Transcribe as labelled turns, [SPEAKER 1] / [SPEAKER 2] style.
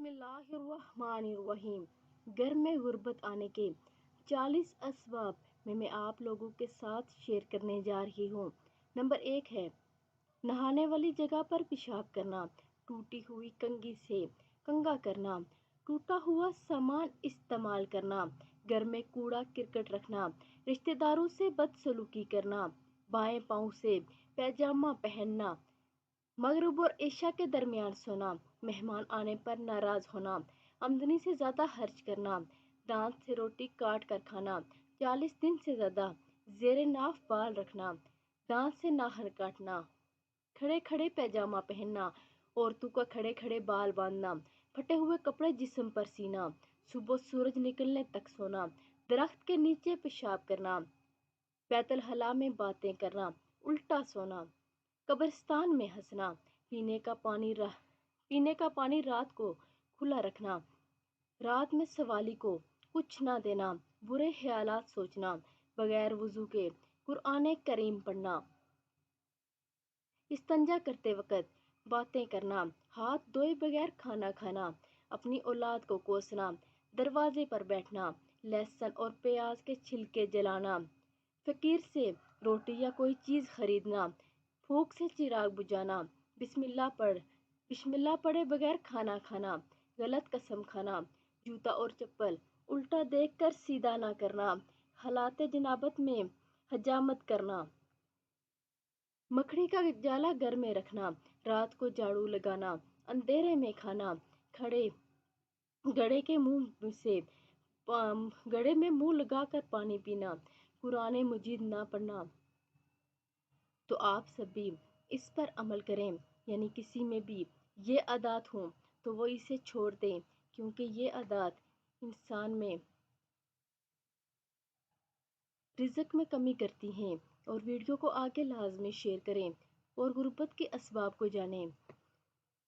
[SPEAKER 1] اللہ الرحمن الرحیم۔ گھر میں غربت آنے کے 40 اسباب میں آپ لوگوں کے ساتھ شیئر کرنے جا رہی ہوں۔ نمبر 1 ہے نہانے والی جگہ پر پیشاب کرنا، ٹوٹی ہوئی کنگھی سے کنگھا کرنا، ٹوٹا ہوا سامان استعمال کرنا، گھر میں کوڑا کرکٹ رکھنا، رشتہ داروں سے بدسلوکی کرنا، بائیں پاؤں سے پیجامہ پہننا، مغرب اور عشاء کے درمیان سونا، مہمان آنے پر ناراض ہونا، آمدنی سے زیادہ خرچ کرنا، دانت سے روٹی کاٹ کر کھانا، 40 دن سے زیادہ زیر ناف بال رکھنا، دانت سے ناخن کاٹنا، کھڑے کھڑے پیجامہ پہننا، عورتوں کا کھڑے کھڑے بال باندھنا، پھٹے ہوئے کپڑے جسم پر سینا، صبح سورج نکلنے تک سونا، درخت کے نیچے پیشاب کرنا، بیت الخلاء میں باتیں کرنا، الٹا سونا، قبرستان میں ہنسنا، پینے کا پانی رات کو کھلا رکھنا، رات میں سوالی کو کچھ نہ دینا، برے خیالات سوچنا، بغیر وضو کے قرآن کریم پڑھنا، استنجا کرتے وقت باتیں کرنا، ہاتھ دھوئے بغیر کھانا کھانا، اپنی اولاد کو کوسنا، دروازے پر بیٹھنا، لہسن اور پیاز کے چھلکے جلانا، فقیر سے روٹی یا کوئی چیز خریدنا، پھونک سے چراغ بجھانا، بسم اللہ پڑھے بغیر کھانا کھانا، غلط قسم کھانا، جوتا اور چپل الٹا دیکھ کر سیدھا نہ کرنا، حالات جنابت میں حجامت کرنا، مکڑی کا جالا گھر میں رکھنا، رات کو جھاڑو لگانا، اندھیرے میں کھانا، گڑھے میں منہ لگا کر پانی پینا، قرآن مجید نہ پڑھنا۔ تو آپ سب بھی اس پر عمل کریں، یعنی کسی میں بھی یہ عادات ہوں تو وہ اسے چھوڑ دیں، کیونکہ یہ عادات انسان میں رزق میں کمی کرتی ہیں۔ اور ویڈیو کو آگے لازمی شیئر کریں اور غربت کے اسباب کو جانیں۔